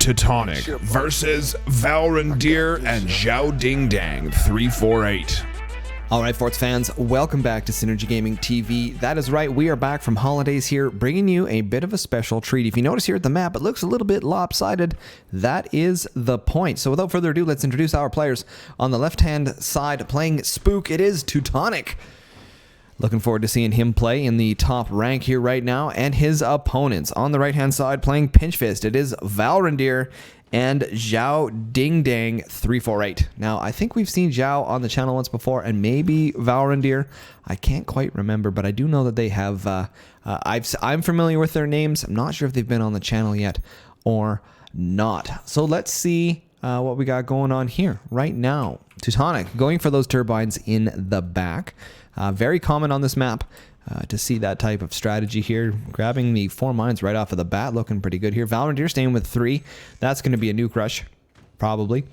Teutonick versus Valrandir and Xiaodingdang348. All right, Forts fans, welcome back to SynergyGamingTV. That is right, we are back from holidays here, bringing you a bit of a special treat. If you notice here at the map, it looks a little bit lopsided. That is the point. So without further ado, let's introduce our players. On the left-hand side, playing Spook, it is Teutonick. Looking forward to seeing him play in the top rank here right now, and his opponents. On the right-hand side, playing Pinch Fist, it is Valrandir and Xiaodingdang348. Now, I think we've seen Xiao on the channel once before, and maybe Valrandir. I can't quite remember, but I do know that they have... I'm familiar with their names. I'm not sure if they've been on the channel yet or not. So let's see what we got going on here right now. Teutonick going for those turbines in the back. Very common on this map to see that type of strategy here. Grabbing the 4 mines right off of the bat, looking pretty good here. Valrandir staying with 3. That's going to be a nuke rush, probably.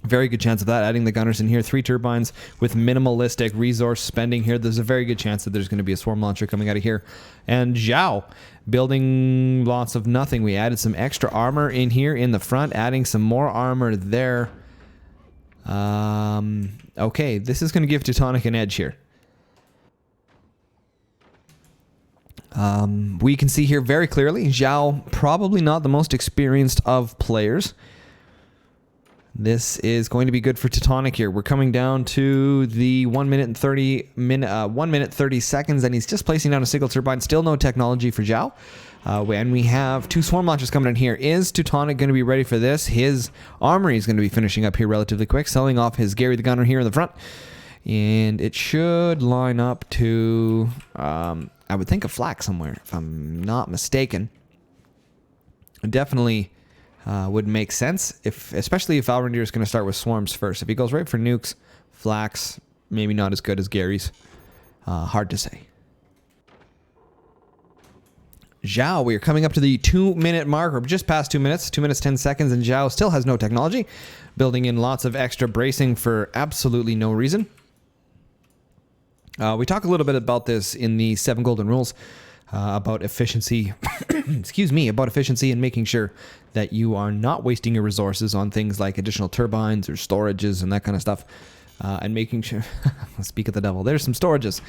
Very good chance of that. Adding the gunners in here. 3 turbines with minimalistic resource spending here. There's a very good chance that there's going to be a swarm launcher coming out of here. And Xiao building lots of nothing. We added some extra armor in here in the front, adding some more armor there. Okay, this is going to give Teutonick an edge here. We can see here very clearly, Xiao probably not the most experienced of players. This is going to be good for Teutonick here. We're coming down to the 1 minute and 30 seconds, and he's just placing down a single turbine. Still no technology for Xiao. And we have 2 swarm launchers coming in here. Is Teutonick going to be ready for this? His armory is going to be finishing up here relatively quick, selling off his Gary the Gunner here in the front. And it should line up to, I would think, a flak somewhere, if I'm not mistaken. Definitely would make sense, especially if Valrandir is going to start with swarms first. If he goes right for nukes, flaks, maybe not as good as Gary's. Hard to say. Xiao, we are coming up to the 2-minute mark, or just past 2 minutes, 2 minutes 10 seconds, and Xiao still has no technology, building in lots of extra bracing for absolutely no reason. We talk a little bit about this in the 7 Golden Rules, about efficiency, excuse me, about efficiency and making sure that you are not wasting your resources on things like additional turbines or storages and that kind of stuff, and making sure, speak of the devil, there's some storages.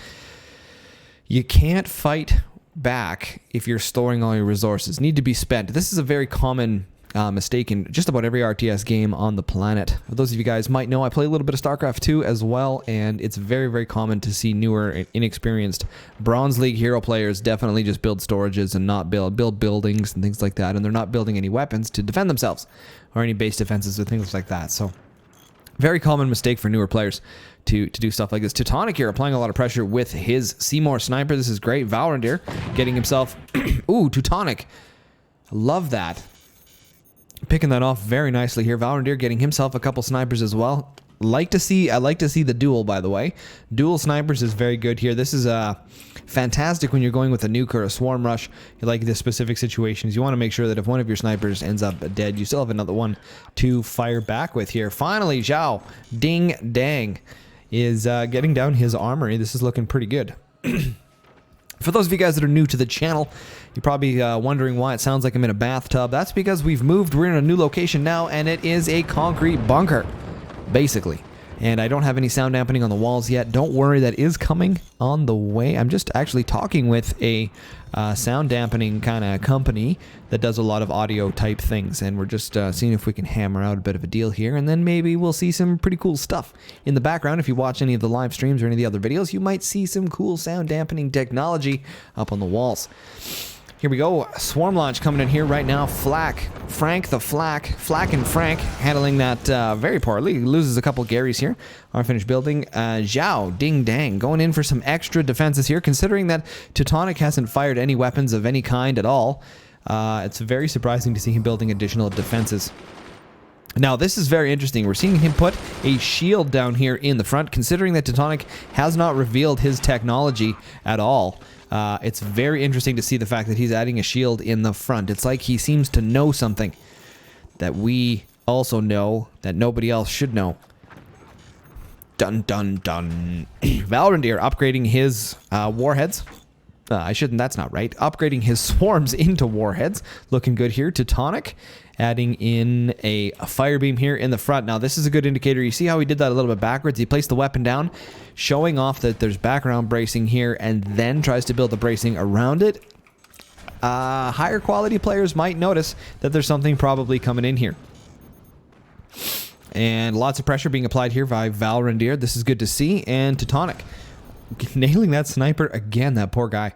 You can't fight back if you're storing all your resources. Need to be spent. This is a very common mistake in just about every RTS game on the planet. For those of you guys might know, I play a little bit of StarCraft 2 as well, and it's very, very common to see newer and inexperienced Bronze League hero players definitely just build storages and not build buildings and things like that, and they're not building any weapons to defend themselves or any base defenses or things like that. So very common mistake for newer players to do stuff like this. Teutonick here applying a lot of pressure with his Seymour sniper. This is great. Valrandir getting himself ooh, Teutonick, love that, picking that off very nicely here. Valrandir getting himself a couple snipers as well. I like to see the duel, by the way. Dual snipers is very good here. This is fantastic when you're going with a nuke or a swarm rush. You like the specific situations. You want to make sure that if one of your snipers ends up dead, you still have another one to fire back with here. Finally, Xiaodingdang is getting down his armory. This is looking pretty good. For those of you guys that are new to the channel, you're probably wondering why it sounds like I'm in a bathtub. That's because we've moved. We're in a new location now, and it is a concrete bunker, basically. And I don't have any sound dampening on the walls yet. Don't worry, that is coming on the way. I'm just actually talking with a sound dampening kind of company that does a lot of audio type things. And we're just seeing if we can hammer out a bit of a deal here. And then maybe we'll see some pretty cool stuff in the background. If you watch any of the live streams or any of the other videos, you might see some cool sound dampening technology up on the walls. Here we go, swarm launch coming in here right now. Frank and Frank handling that very poorly. He loses a couple Garys here. Our finished building. Xiaodingdang going in for some extra defenses here, considering that Teutonick hasn't fired any weapons of any kind at all. It's very surprising to see him building additional defenses. Now, this is very interesting. We're seeing him put a shield down here in the front, considering that Teutonick has not revealed his technology at all. It's very interesting to see the fact that he's adding a shield in the front. It's like he seems to know something that we also know that nobody else should know. Dun dun dun. Valrandir upgrading his warheads. I shouldn't, that's not right. Upgrading his swarms into warheads. Looking good here. Teutonick adding in a fire beam here in the front. Now, this is a good indicator. You see how he did that a little bit backwards? He placed the weapon down, showing off that there's background bracing here, and then tries to build the bracing around it. Higher quality players might notice that there's something probably coming in here. And lots of pressure being applied here by Valrandir. This is good to see. And Teutonick nailing that sniper again, that poor guy.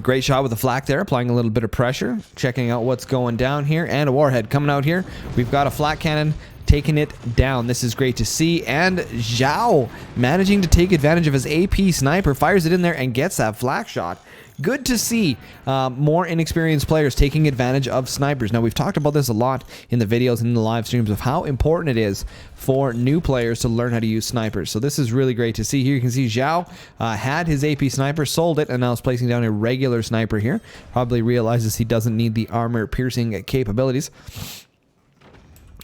Great shot with the flak there, applying a little bit of pressure. Checking out what's going down here. And a warhead coming out here. We've got a flak cannon taking it down. This is great to see. And Xiao managing to take advantage of his AP sniper. Fires it in there and gets that flak shot. Good to see more inexperienced players taking advantage of snipers. Now, we've talked about this a lot in the videos and in the live streams of how important it is for new players to learn how to use snipers. So this is really great to see. Here you can see Xiao had his AP sniper, sold it, and now is placing down a regular sniper here. Probably realizes he doesn't need the armor-piercing capabilities.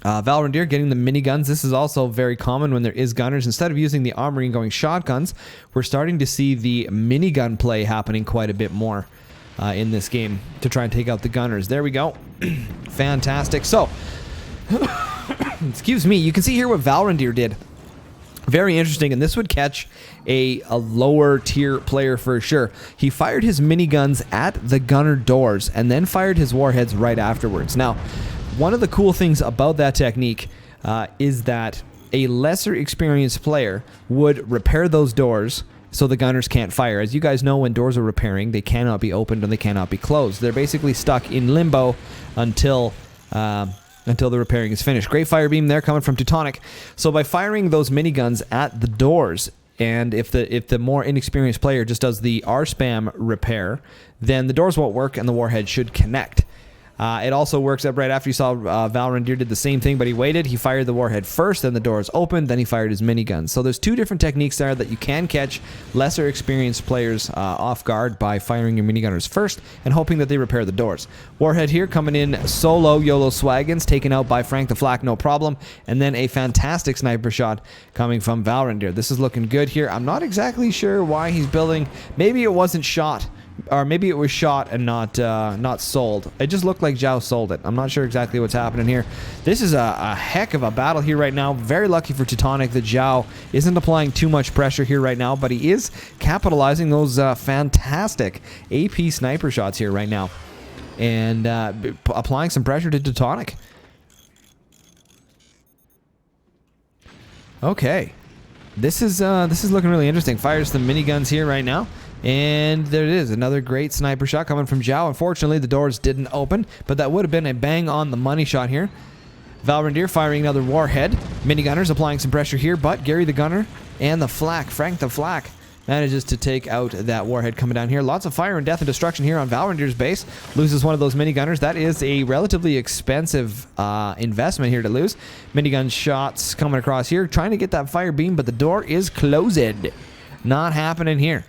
Valrandir getting the miniguns. This is also very common when there is gunners. Instead of using the armory and going shotguns, we're starting to see the minigun play happening quite a bit more in this game to try and take out the gunners. There we go. Fantastic. So, excuse me, you can see here what Valrandir did. Very interesting, and this would catch a lower tier player for sure. He fired his miniguns at the gunner doors and then fired his warheads right afterwards. Now, one of the cool things about that technique is that a lesser experienced player would repair those doors so the gunners can't fire. As you guys know, when doors are repairing, they cannot be opened and they cannot be closed. They're basically stuck in limbo until the repairing is finished. Great fire beam there coming from Teutonick. So by firing those miniguns at the doors, and if the more inexperienced player just does the R-spam repair, then the doors won't work and the warhead should connect. It also works up right after you saw Valrandir did the same thing, but he waited. He fired the warhead first, then the doors opened, then he fired his minigun. So there's two different techniques there that you can catch lesser experienced players off guard by firing your minigunners first and hoping that they repair the doors. Warhead here coming in solo, YOLO Swaggins, taken out by Frank the Flak, no problem. And then a fantastic sniper shot coming from Valrandir. This is looking good here. I'm not exactly sure why he's building. Maybe it wasn't shot. Or maybe it was shot and not sold. It just looked like Xiao sold it. I'm not sure exactly what's happening here. This is a heck of a battle here right now. Very lucky for Teutonick that Xiao isn't applying too much pressure here right now, but he is capitalizing those fantastic AP sniper shots here right now. And applying some pressure to Teutonick. Okay. This is looking really interesting. Fires the miniguns here right now. And there it is, another great sniper shot coming from Xiao. Unfortunately, the doors didn't open, but that would have been a bang on the money shot here. Valrandir firing another warhead. Minigunners applying some pressure here, but Gary the Gunner and the Flak, Frank the Flak, manages to take out that warhead coming down here. Lots of fire and death and destruction here on Valrandir's base. Loses one of those minigunners. That is a relatively expensive investment here to lose. Minigun shots coming across here, trying to get that fire beam, but the door is closed. Not happening here.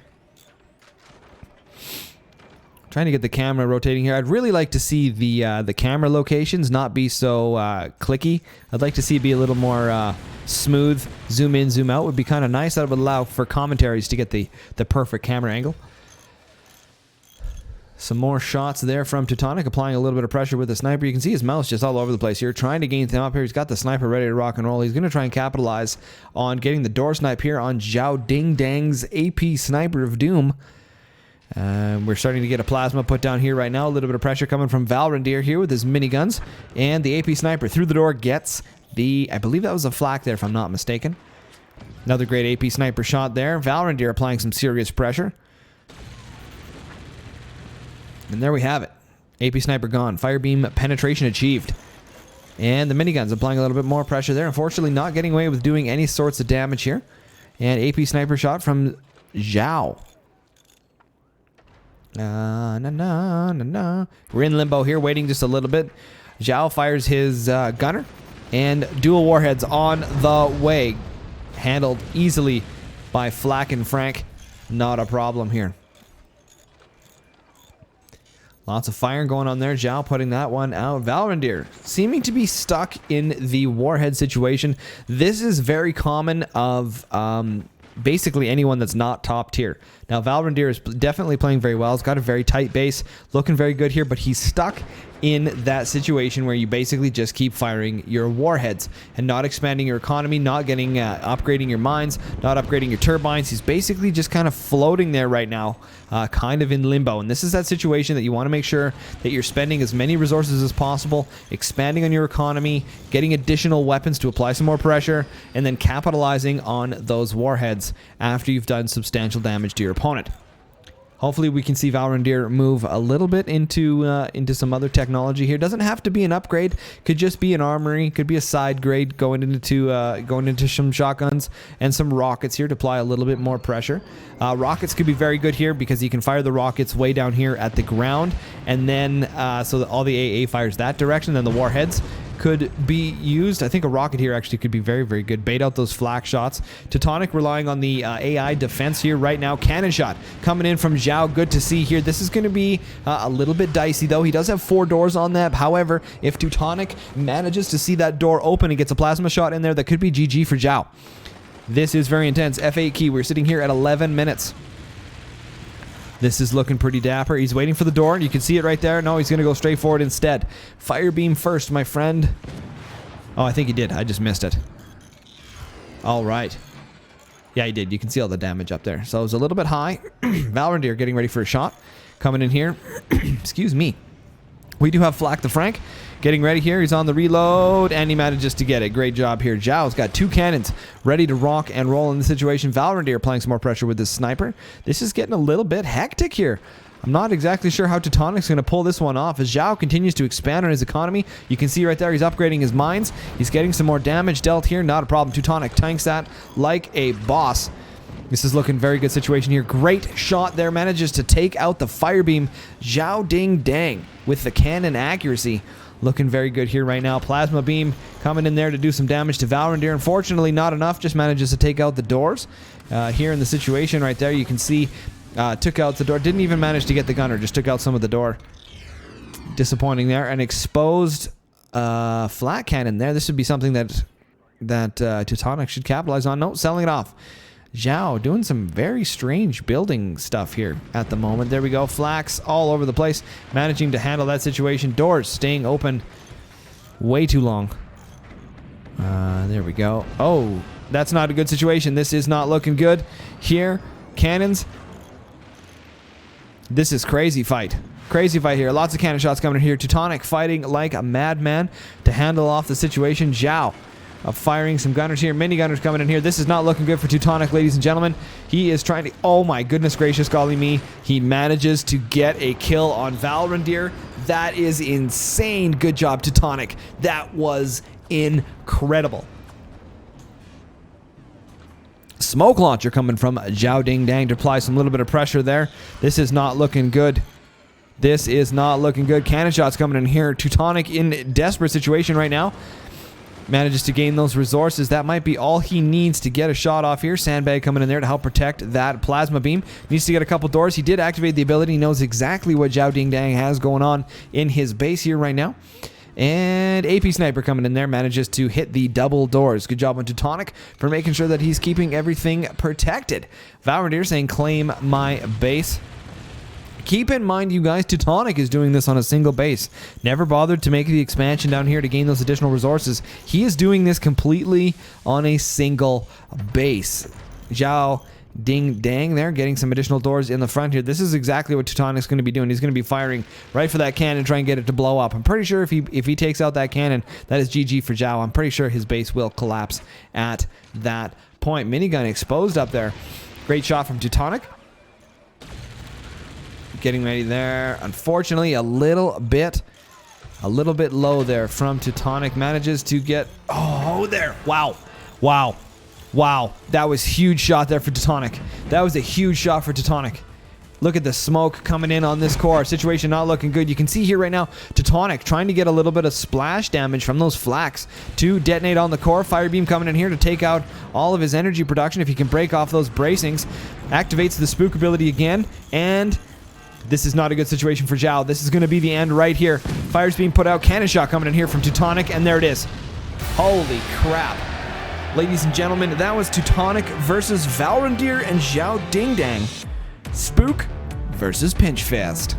Trying to get the camera rotating here. I'd really like to see the camera locations not be so clicky. I'd like to see it be a little more smooth. Zoom in, zoom out would be kind of nice. That would allow for commentaries to get the perfect camera angle. Some more shots there from Teutonick, applying a little bit of pressure with the sniper. You can see his mouse just all over the place here, trying to gain them up here. He's got the sniper ready to rock and roll. He's going to try and capitalize on getting the door snipe here on Xiaodingdang's AP Sniper of Doom. We're starting to get a plasma put down here right now. A little bit of pressure coming from Valrandir here with his miniguns. And the AP sniper through the door gets the, I believe that was a flak there if I'm not mistaken. Another great AP sniper shot there. Valrandir applying some serious pressure. And there we have it. AP sniper gone. Fire beam penetration achieved. And the miniguns applying a little bit more pressure there. Unfortunately not getting away with doing any sorts of damage here. And AP sniper shot from Xiao. We're in limbo here, waiting just a little bit. Xiao fires his gunner, and dual warheads on the way. Handled easily by Flak and Frank. Not a problem here. Lots of firing going on there. Xiao putting that one out. Valrandir seeming to be stuck in the warhead situation. This is very common of basically anyone that's not top tier. Now, Valrandir is definitely playing very well. He's got a very tight base, looking very good here, but he's stuck in that situation where you basically just keep firing your warheads and not expanding your economy, not getting upgrading your mines, not upgrading your turbines. He's basically just kind of floating there right now, kind of in limbo. And this is that situation that you want to make sure that you're spending as many resources as possible, expanding on your economy, getting additional weapons to apply some more pressure, and then capitalizing on those warheads after you've done substantial damage to your opponent. Hopefully we can see Valrandir move a little bit into some other technology here. Doesn't have to be an upgrade. Could just be an armory. Could be a side grade going into some shotguns and some rockets here to apply a little bit more pressure. Rockets could be very good here because you can fire the rockets way down here at the ground, and then so that all the AA fires that direction. Then the warheads could be used. I think a rocket here actually could be very, very good. Bait out those flak shots. Teutonick relying on the AI defense here right now. Cannon shot coming in from Xiao. Good to see here. This is going to be a little bit dicey, though. He does have 4 doors on that. However, if Teutonick manages to see that door open and gets a plasma shot in there, that could be GG for Xiao. This is very intense. F8 key. We're sitting here at 11 minutes. This is looking pretty dapper. He's waiting for the door, and you can see it right there. No, he's going to go straight forward instead. Fire beam first, my friend. Oh, I think he did. I just missed it. All right. Yeah, he did. You can see all the damage up there. So it was a little bit high. Valrandir getting ready for a shot. Coming in here. Excuse me. We do have Flak the Frank getting ready here. He's on the reload, and he manages to get it. Great job here. Zhao's got 2 cannons ready to rock and roll in the situation. Valrandir applying some more pressure with this sniper. This is getting a little bit hectic here. I'm not exactly sure how Teutonick's going to pull this one off as Xiao continues to expand on his economy. You can see right there he's upgrading his mines. He's getting some more damage dealt here. Not a problem. Teutonick tanks that like a boss. This is looking very good situation here. Great shot there. Manages to take out the firebeam. Xiaodingdang with the cannon accuracy. Looking very good here right now. Plasma beam coming in there to do some damage to Valrandir. Unfortunately, not enough. Just manages to take out the doors. Here in the situation right there, you can see took out the door. Didn't even manage to get the gunner. Just took out some of the door. Disappointing there. An exposed flat cannon there. This would be something that Teutonick should capitalize on. No, selling it off. Xiao doing some very strange building stuff here at the moment. There we go. Flaks all over the place. Managing to handle that situation. Doors staying open way too long. There we go. Oh, that's not a good situation. This is not looking good. Here, cannons. This is crazy fight. Crazy fight here. Lots of cannon shots coming in here. Teutonick fighting like a madman to handle off the situation. Xiao firing some gunners here. Mini gunners coming in here. This is not looking good for Teutonick, ladies and gentlemen. He is trying to... Oh my goodness gracious, golly me. He manages to get a kill on Valrandir. That is insane. Good job, Teutonick. That was incredible. Smoke launcher coming from Xiaodingdang to apply some little bit of pressure there. This is not looking good. This is not looking good. Cannon shots coming in here. Teutonick in desperate situation right now. Manages to gain those resources. That might be all he needs to get a shot off here. Sandbag coming in there to help protect that plasma beam. Needs to get a couple doors. He did activate the ability. He knows exactly what Xiaodingdang has going on in his base here right now. And AP Sniper coming in there. Manages to hit the double doors. Good job on Teutonick for making sure that he's keeping everything protected. Valrandir saying claim my base. Keep in mind, you guys, Teutonick is doing this on a single base. Never bothered to make the expansion down here to gain those additional resources. He is doing this completely on a single base. Xiaodingdang there, getting some additional doors in the front here. This is exactly what Teutonick's going to be doing. He's going to be firing right for that cannon, try and get it to blow up. I'm pretty sure if he takes out that cannon, that is GG for Xiao. I'm pretty sure his base will collapse at that point. Minigun exposed up there. Great shot from Teutonick. Getting ready there. Unfortunately, a little bit low there from Teutonick. Manages to get... Oh, there. Wow. Wow. Wow. That was a huge shot there for Teutonick. That was a huge shot for Teutonick. Look at the smoke coming in on this core. Situation not looking good. You can see here right now, Teutonick trying to get a little bit of splash damage from those flaks to detonate on the core. Fire beam coming in here to take out all of his energy production. If he can break off those bracings. Activates the spook ability again. And... this is not a good situation for Xiao. This is going to be the end right here. Fire's being put out. Cannon shot coming in here from Teutonick, and there it is. Holy crap. Ladies and gentlemen, that was Teutonick versus Valrandir and Xiaodingdang. Spook versus Pinchfest.